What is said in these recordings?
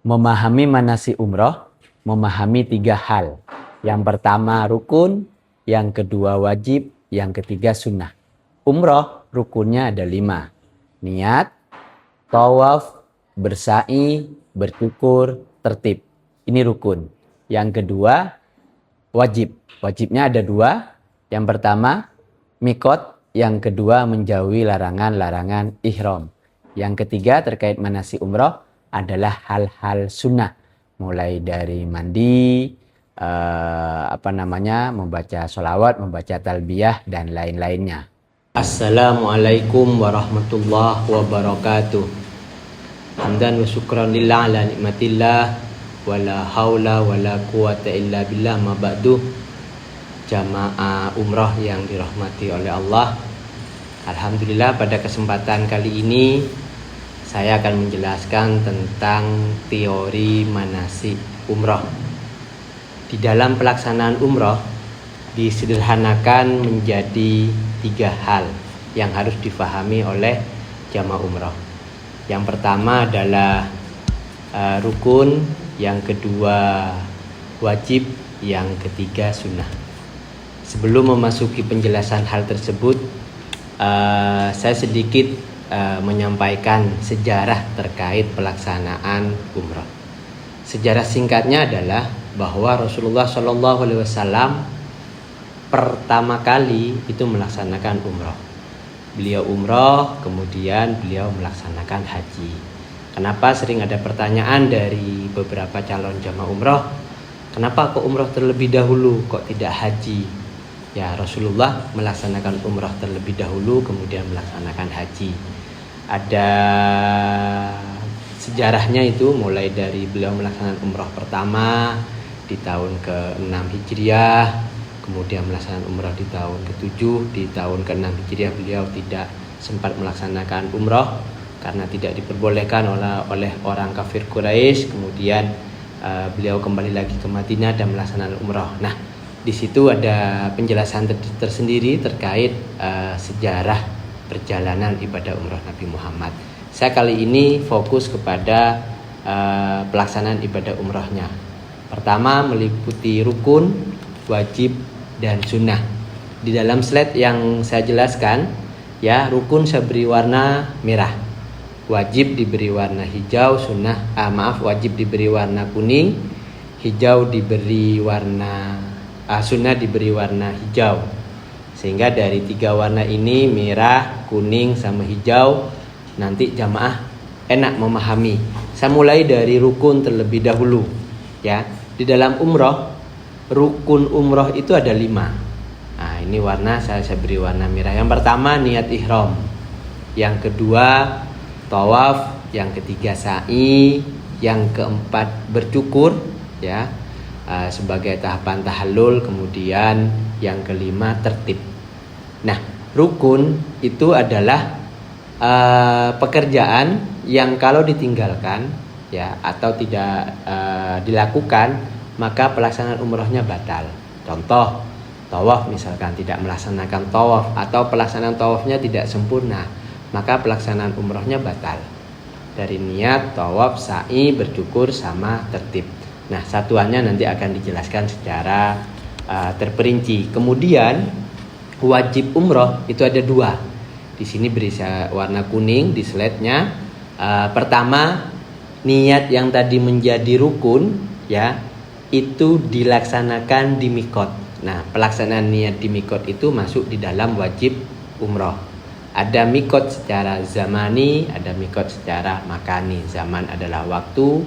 Memahami manasik umroh, memahami 3 hal. Yang pertama rukun, yang kedua wajib, yang ketiga sunnah. Umroh rukunnya ada 5. Niat, tawaf, bersa'i, bercukur, tertib. Ini rukun. Yang kedua wajib. Wajibnya ada 2. Yang pertama mikot, yang kedua menjauhi larangan-larangan ihram. Yang ketiga terkait manasik umroh adalah hal-hal sunnah, mulai dari mandi, membaca sholawat, membaca talbiyah dan lain-lainnya. Assalamualaikum warahmatullahi wabarakatuh. Hamdan wa syukran lillah ala nikmatillah wala haula wala quwata illa billah, ma ba'du. Jamaah umrah yang dirahmati oleh Allah, alhamdulillah pada kesempatan kali ini saya akan menjelaskan tentang teori manasik umrah. Di dalam pelaksanaan umrah disederhanakan menjadi 3 hal yang harus difahami oleh jamaah umrah. Yang pertama adalah rukun, yang kedua wajib, yang ketiga sunnah. Sebelum memasuki penjelasan hal tersebut, saya sedikit menyampaikan sejarah terkait pelaksanaan umrah. Sejarah singkatnya adalah bahwa Rasulullah SAW pertama kali itu melaksanakan umrah. Beliau umrah, kemudian beliau melaksanakan haji. Kenapa sering ada pertanyaan dari beberapa calon jamaah umrah, kenapa kok umrah terlebih dahulu, kok tidak haji? Ya, Rasulullah melaksanakan umrah terlebih dahulu, kemudian melaksanakan haji. Ada sejarahnya itu, mulai dari beliau melaksanakan umrah pertama di tahun ke-6 Hijriah, kemudian melaksanakan umrah di tahun ke-7, di tahun ke-6 Hijriah beliau tidak sempat melaksanakan umrah karena tidak diperbolehkan oleh orang kafir Quraisy. Kemudian beliau kembali lagi ke Madinah dan melaksanakan umrah. Nah, di situ ada penjelasan tersendiri terkait sejarah perjalanan ibadah umrah Nabi Muhammad. Saya kali ini fokus kepada pelaksanaan ibadah umrahnya. Pertama meliputi rukun, wajib, dan sunnah. Di dalam slide yang saya jelaskan, ya, rukun saya beri warna merah, wajib diberi warna hijau, wajib diberi warna kuning, hijau diberi warna sunnah diberi warna hijau. Sehingga dari 3 warna ini, merah, kuning, sama hijau, nanti jamaah enak memahami. Saya mulai dari rukun terlebih dahulu, ya. Di dalam umroh, rukun umroh itu ada 5. Nah, ini warna saya beri warna merah. Yang pertama niat ihram, yang kedua tawaf, yang ketiga sa'i, yang keempat bercukur, ya, sebagai tahapan tahallul, kemudian yang kelima tertib. Nah, rukun itu adalah pekerjaan yang kalau ditinggalkan, ya, atau tidak dilakukan, maka pelaksanaan umrohnya batal. Contoh, tawaf misalkan, tidak melaksanakan tawaf atau pelaksanaan tawafnya tidak sempurna, maka pelaksanaan umrohnya batal. Dari niat, tawaf, sa'i, bercukur, sama tertib. Nah, satuannya nanti akan dijelaskan secara terperinci. Kemudian wajib umroh itu ada 2. Di sini beri warna kuning di slide-nya. Pertama, niat yang tadi menjadi rukun, ya, itu dilaksanakan di mikot. Nah, pelaksanaan niat di mikot itu masuk di dalam wajib umroh. Ada mikot secara zamani, ada mikot secara makani. Zaman adalah waktu,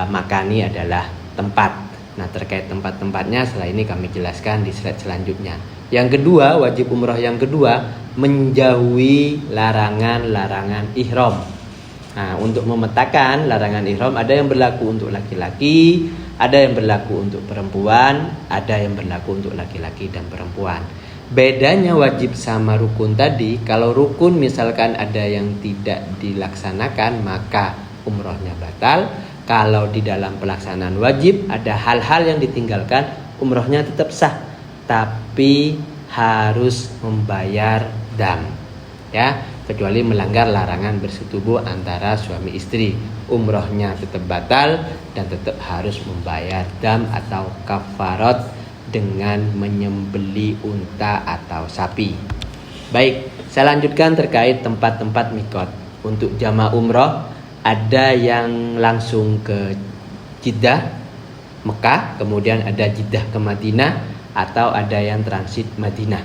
makani adalah tempat. Nah, terkait tempat-tempatnya setelah ini kami jelaskan di slide selanjutnya. Yang kedua, wajib umroh yang kedua, menjauhi larangan-larangan ihram. Nah, untuk memetakan larangan ihram, ada yang berlaku untuk laki-laki, ada yang berlaku untuk perempuan, ada yang berlaku untuk laki-laki dan perempuan. Bedanya wajib sama rukun tadi, kalau rukun misalkan ada yang tidak dilaksanakan, maka umrohnya batal. Kalau di dalam pelaksanaan wajib ada hal-hal yang ditinggalkan, umrohnya tetap sah, tapi harus membayar dam, ya. kecuali melanggar larangan bersetubuh antara suami istri. Umrohnya tetap batal dan tetap harus membayar dam atau kafarat dengan menyembeli unta atau sapi. Baik, saya lanjutkan terkait tempat-tempat mikot. Untuk jamaah umroh ada yang langsung ke Jeddah, Mekah, kemudian ada Jeddah ke Madinah, atau ada yang transit Madinah.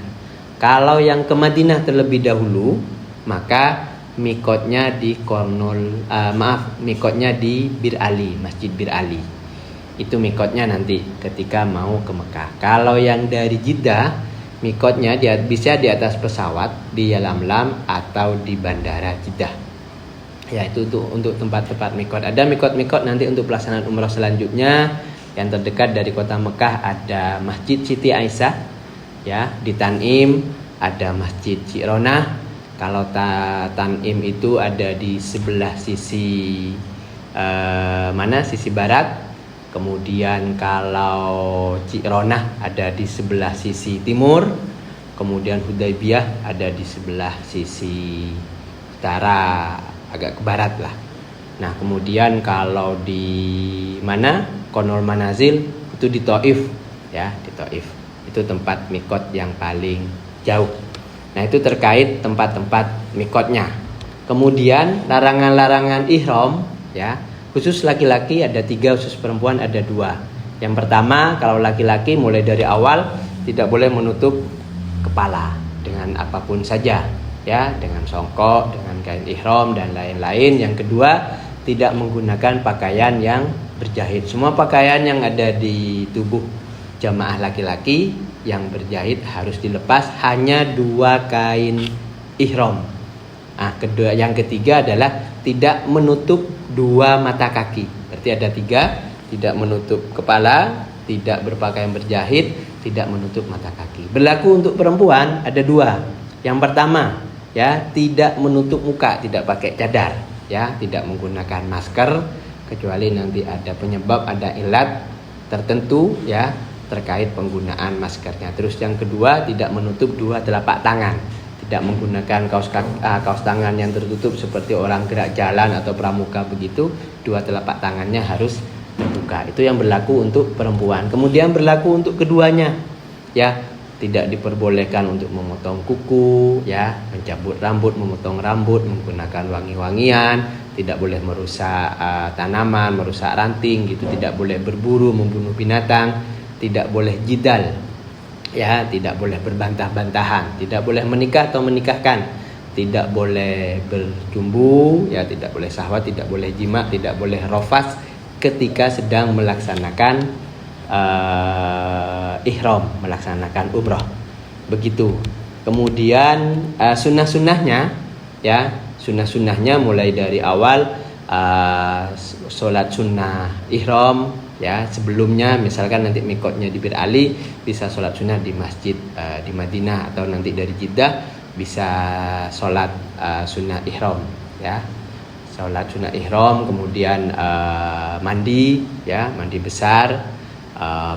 Kalau yang ke Madinah terlebih dahulu, maka mikotnya di mikotnya di Bir Ali, Masjid Bir Ali. Itu mikotnya nanti ketika mau ke Mekah. Kalau yang dari Jeddah, mikotnya bisa di atas pesawat di Yalamlam atau di bandara Jeddah. Ya, itu untuk tempat-tempat mikot. Ada mikot-mikot nanti untuk pelaksanaan umrah selanjutnya. Yang terdekat dari kota Mekah ada Masjid Siti Aisyah, ya, di Tanim ada Masjid Cironah. Kalau Tanim itu ada di sebelah sisi sisi barat. Kemudian kalau Cironah ada di sebelah sisi timur. Kemudian Hudaybiyah ada di sebelah sisi utara, agak ke barat lah. Nah, kemudian kalau di Konul Manazil itu di Taif, ya, di Taif. Itu tempat mikot yang paling jauh. Nah, itu terkait tempat-tempat mikotnya. Kemudian larangan-larangan ihram, ya, khusus laki-laki ada 3, khusus perempuan ada 2. Yang pertama, kalau laki-laki mulai dari awal tidak boleh menutup kepala dengan apapun saja, ya, dengan songkok, dengan kain ihram dan lain-lain. Yang kedua, tidak menggunakan pakaian yang berjahit. Semua pakaian yang ada di tubuh jamaah laki-laki yang berjahit harus dilepas, hanya 2 kain ihram. Nah, yang ketiga adalah tidak menutup 2 mata kaki. Berarti ada 3, tidak menutup kepala, tidak berpakaian berjahit, tidak menutup mata kaki. Berlaku untuk perempuan ada 2. Yang pertama, ya, tidak menutup muka, tidak pakai cadar, ya, tidak menggunakan masker kecuali nanti ada penyebab, ada ilat tertentu, ya, terkait penggunaan maskernya. Terus yang kedua, tidak menutup 2 telapak tangan, tidak menggunakan kaos tangan yang tertutup seperti orang gerak jalan atau pramuka begitu. 2 telapak tangannya harus terbuka. Itu yang berlaku untuk perempuan. Kemudian berlaku untuk keduanya, ya, tidak diperbolehkan untuk memotong kuku, ya, mencabut rambut, memotong rambut, menggunakan wangi-wangian, tidak boleh merusak tanaman, merusak ranting gitu, tidak boleh berburu, membunuh binatang, tidak boleh jidal, ya, tidak boleh berbantah-bantahan, tidak boleh menikah atau menikahkan, tidak boleh berjumbu, ya, tidak boleh syahwat, tidak boleh jima, tidak boleh rofas ketika sedang melaksanakan ihram, melaksanakan umrah. Begitu. Kemudian sunnah-sunnahnya, ya, sunnah-sunnahnya mulai dari awal sholat sunnah ihram, ya, sebelumnya misalkan nanti mikotnya di Bir Ali, bisa sholat sunnah di masjid di Madinah, atau nanti dari Jeddah bisa sholat sunnah ihram, ya, sholat sunnah ihram. Kemudian mandi, ya, mandi besar,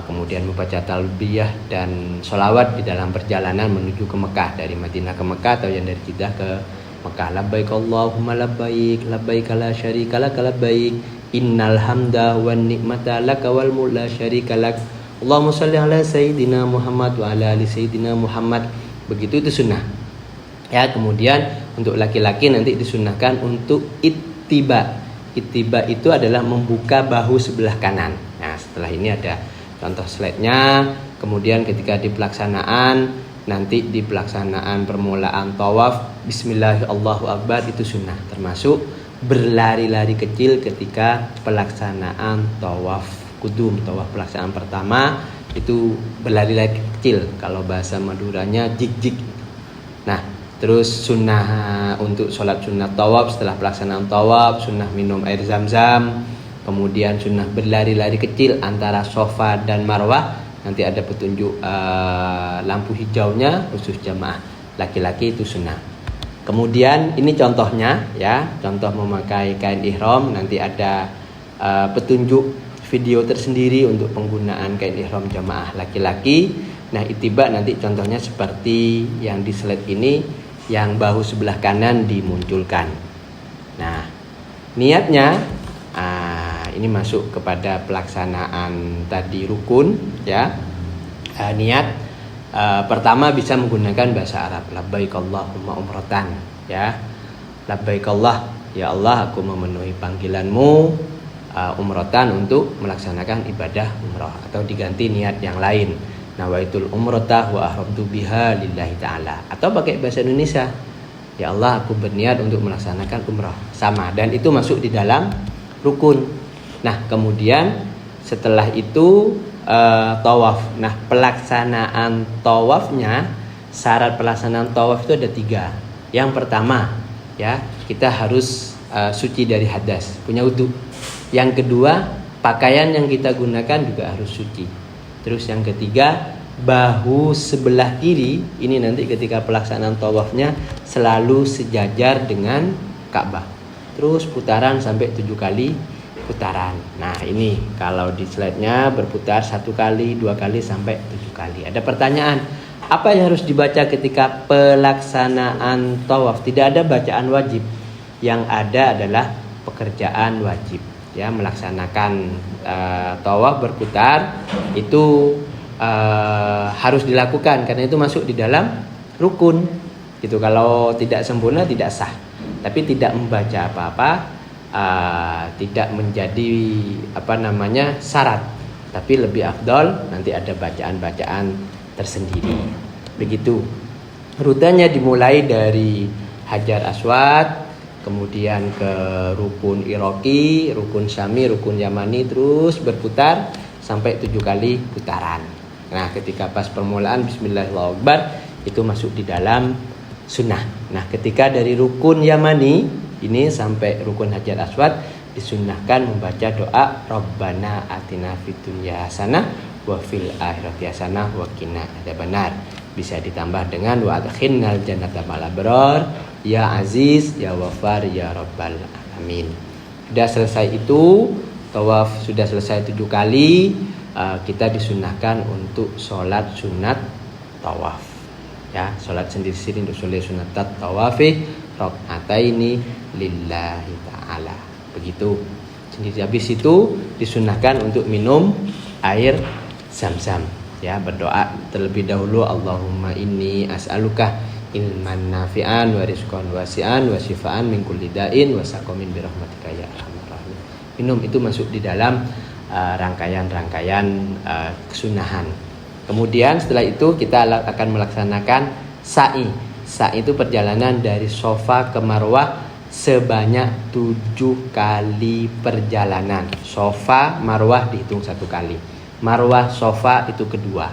kemudian membaca talbiyah dan sholawat di dalam perjalanan menuju ke Mekah, dari Madinah ke Mekah atau yang dari Jeddah ke Mekah. Labbaik Allahumma labbaik, labbaik la syarika lak labbaik, innal hamda wan ni'mata laka wal mulk la syarika lak, Allahumma shalli ala sayyidina Muhammad wa ala ali sayyidina Muhammad. Begitu, itu sunnah, ya. Kemudian untuk laki-laki nanti disunnahkan untuk ittiba. Ittiba itu adalah membuka bahu sebelah kanan. Nah, setelah ini ada contoh slide-nya. Kemudian ketika di pelaksanaan, nanti di pelaksanaan permulaan tawaf, bismillahirrahmanirrahim, Allahu akbar, itu sunnah. Termasuk berlari-lari kecil ketika pelaksanaan tawaf kudum, tawaf pelaksanaan pertama, itu berlari-lari kecil. Kalau bahasa Maduranya jig-jig. Nah, terus sunnah untuk sholat sunnah tawaf setelah pelaksanaan tawaf, sunnah minum air zam-zam. Kemudian sunnah berlari-lari kecil antara Safa dan Marwah. Nanti ada petunjuk lampu hijaunya, khusus jamaah laki-laki itu sunnah. Kemudian ini contohnya, ya, contoh memakai kain ihram. Nanti ada petunjuk video tersendiri untuk penggunaan kain ihram jamaah laki-laki. Nah, ittiba nanti contohnya seperti yang di slide ini, yang bahu sebelah kanan dimunculkan. Nah, niatnya ini masuk kepada pelaksanaan tadi rukun ya. Niat pertama bisa menggunakan bahasa Arab, labbaik Allahumma umratan ya. Labbaik Allah, ya Allah aku memenuhi panggilanmu umratan untuk melaksanakan ibadah umrah, atau diganti niat yang lain, nawaitul umrata wa ahramtu biha lillahi ta'ala, atau pakai bahasa Indonesia, ya Allah aku berniat untuk melaksanakan umrah, sama, dan itu masuk di dalam rukun. Nah kemudian setelah itu tawaf. Nah pelaksanaan tawafnya, syarat pelaksanaan tawaf itu ada 3. Yang pertama ya, kita harus suci dari hadas, punya wudu. Yang kedua, pakaian yang kita gunakan juga harus suci. Terus yang ketiga, bahu sebelah kiri ini nanti ketika pelaksanaan tawafnya selalu sejajar dengan Ka'bah. Terus putaran sampai 7 kali putaran. Nah ini kalau di slide-nya berputar 1 kali, 2 kali sampai 7 kali. Ada pertanyaan, apa yang harus dibaca ketika pelaksanaan tawaf? Tidak ada bacaan wajib. Yang ada adalah pekerjaan wajib. Ya, melaksanakan tawaf berputar itu harus dilakukan karena itu masuk di dalam rukun. Gitu. Kalau tidak sempurna tidak sah. Tapi tidak membaca apa-apa tidak menjadi syarat. Tapi lebih afdol nanti ada bacaan-bacaan tersendiri. Begitu. Rutenya dimulai dari Hajar Aswad, kemudian ke rukun Iraqi, rukun Syami, rukun Yamani, terus berputar sampai 7 kali putaran. Nah ketika pas permulaan Bismillahirrahmanirrahim itu masuk di dalam sunnah. Nah ketika dari rukun Yamani ini sampai rukun Hajar Aswad disunnahkan membaca doa Rabbana atina fid dunya hasanah wa fil akhirati hasanah wa qina adzabannar. Bisa ditambah dengan wa adkhilnal jannata ma'al abrar ya aziz ya wafar ya rabbal alamin. Sudah selesai itu tawaf, sudah selesai 7 kali, kita disunnahkan untuk sholat sunat tawaf ya, sholat sendiri-sendiri untuk sholat sunat tawafi rakaataini lillahi ta'ala. Begitu. Sendiri. Habis itu disunnahkan untuk minum air zam-zam ya, berdoa terlebih dahulu, Allahumma inni as'aluka ilman nafi'an wa rizqan wasi'an wa syifaan min kulli da'in wa saqamin bi rahmatika ya arhamar rahimin. Minum itu masuk di dalam rangkaian kesunahan. Kemudian setelah itu kita akan melaksanakan sa'i. Sa'i itu perjalanan dari Sofa ke Marwah sebanyak 7 kali perjalanan. Sofa Marwah dihitung 1 kali. Marwah Sofa itu kedua.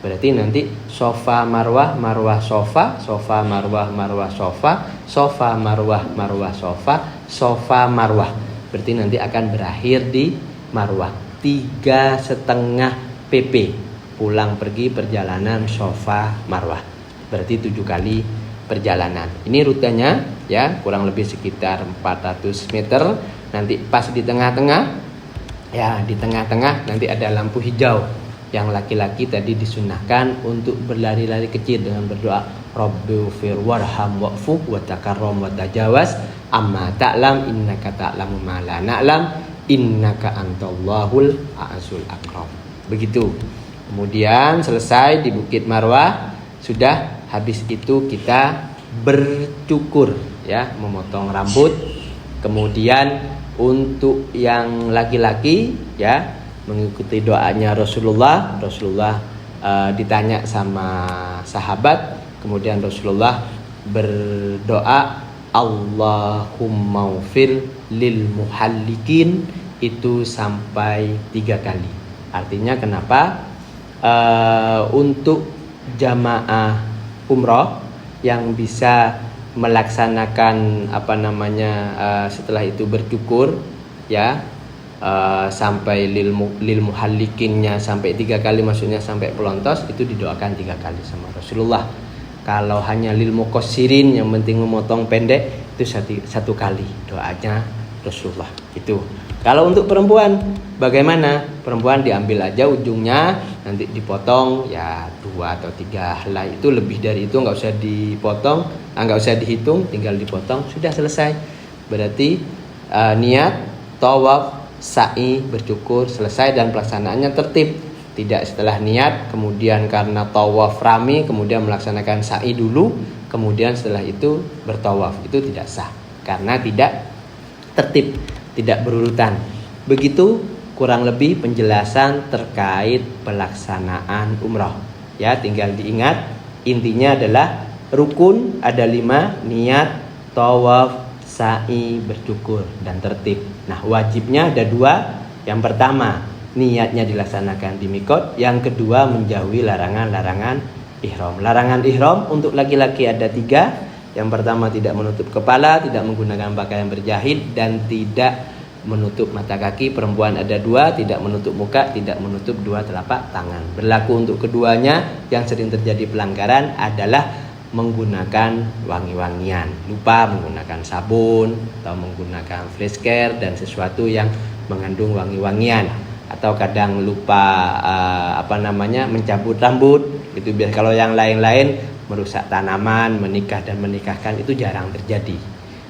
Berarti nanti Sofa Marwah, Marwah Sofa, Sofa Marwah, Marwah Sofa, Sofa Marwah, Marwah Sofa, Sofa Marwah. Berarti nanti akan berakhir di Marwah. 3,5 pp pulang pergi perjalanan Sofa Marwah. Berarti 7 kali perjalanan. Ini rutenya ya, kurang lebih sekitar 400 meter. Nanti pas di tengah-tengah ya, di tengah-tengah nanti ada lampu hijau. Yang laki-laki tadi disunahkan untuk berlari-lari kecil dengan berdoa Rabbighfir warham wa'fu wa takarram wa tajawaz amma ta'lam innaka ta'lamu ma la na'lam innaka antallahul a'zul akram. Begitu. Kemudian selesai di Bukit Marwah, sudah habis itu kita bercukur ya, memotong rambut. Kemudian untuk yang laki-laki ya, mengikuti doanya Rasulullah ditanya sama sahabat, kemudian Rasulullah berdoa Allahumma ufir lil muhallikin, itu sampai 3 kali. Artinya kenapa? Untuk jamaah umroh yang bisa melaksanakan setelah itu bercukur ya, sampai lil muhallikinnya sampai 3 kali, maksudnya sampai pelontos, itu didoakan 3 kali sama Rasulullah. Kalau hanya lil muqassirin yang penting memotong pendek, itu 1 kali doanya Rasulullah. Itu Kalau untuk perempuan bagaimana? Perempuan diambil aja ujungnya, nanti dipotong ya 2 atau 3 helai, itu lebih dari itu nggak usah dipotong, nggak usah dihitung, tinggal dipotong sudah selesai. Berarti niat, tawaf, sa'i, bercukur selesai dan pelaksanaannya tertib. Tidak setelah niat kemudian karena tawaf rami kemudian melaksanakan sa'i dulu, kemudian setelah itu bertawaf, itu tidak sah karena tidak tertib, tidak berurutan. Begitu kurang lebih penjelasan terkait pelaksanaan umrah. Ya, tinggal diingat intinya adalah rukun ada 5, niat, tawaf, sa'i, bercukur dan tertib. Nah, wajibnya ada 2. Yang pertama, niatnya dilaksanakan di mikot. Yang kedua, menjauhi larangan-larangan ihram. Larangan ihram untuk laki-laki ada 3. Yang pertama, tidak menutup kepala, tidak menggunakan pakaian berjahit, dan tidak menutup mata kaki. Perempuan ada 2, tidak menutup muka, tidak menutup 2 telapak tangan. Berlaku untuk keduanya. Yang sering terjadi pelanggaran adalah menggunakan wangi-wangian, lupa menggunakan sabun atau menggunakan face care dan sesuatu yang mengandung wangi-wangian, atau kadang lupa mencabut rambut itu biasa. Kalau yang lain-lain merusak tanaman, menikah dan menikahkan itu jarang terjadi.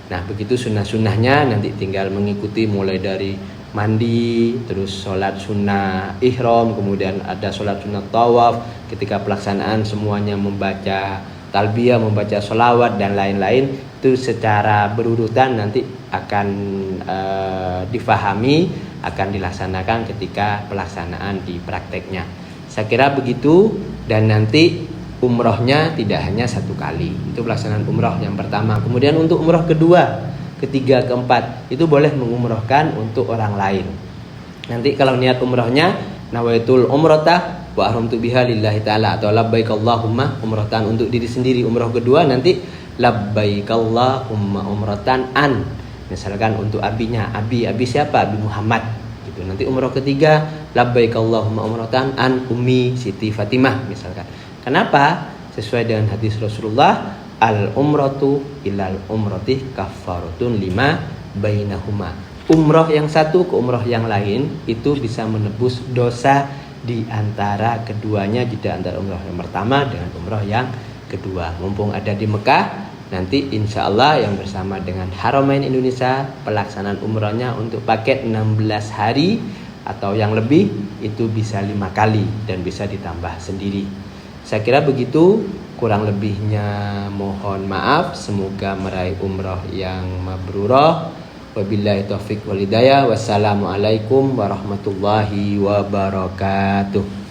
Nah, begitu sunnah-sunnahnya nanti tinggal mengikuti mulai dari mandi, terus sholat sunnah ihram, kemudian ada sholat sunnah tawaf. Ketika pelaksanaan semuanya membaca talbiyah, membaca sholawat dan lain-lain, itu secara berurutan nanti akan difahami, akan dilaksanakan ketika pelaksanaan di prakteknya. Saya kira begitu. Dan nanti umrohnya tidak hanya 1 kali, itu pelaksanaan umroh yang pertama. Kemudian untuk umroh kedua, ketiga, keempat itu boleh mengumrohkan untuk orang lain. Nanti kalau niat umrohnya nawaitul umrotah wa ahramtu biha lillahi ta'ala, atau labbaik Allahumma umratan untuk diri sendiri. Umroh kedua nanti labbaik Allahumma umratan an, misalkan untuk abinya, abi siapa? Abi Muhammad gitu. Nanti umroh ketiga labbaik Allahumma umratan an ummi Siti Fatimah misalkan. Kenapa? Sesuai dengan hadis Rasulullah, al umratu ilal umrati kafaratun lima bainahuma. Umroh yang satu ke umroh yang lain itu bisa menebus dosa di antara keduanya, jeda antara umroh yang pertama dengan umroh yang kedua. Mumpung ada di Mekah, nanti insya Allah yang bersama dengan Haramain Indonesia pelaksanaan umrohnya untuk paket 16 hari atau yang lebih itu bisa 5 kali dan bisa ditambah sendiri. Saya kira begitu, kurang lebihnya mohon maaf. Semoga meraih umroh yang mabrurah. Wabillahi taufiq wal hidayah. Wassalamualaikum warahmatullahi wabarakatuh.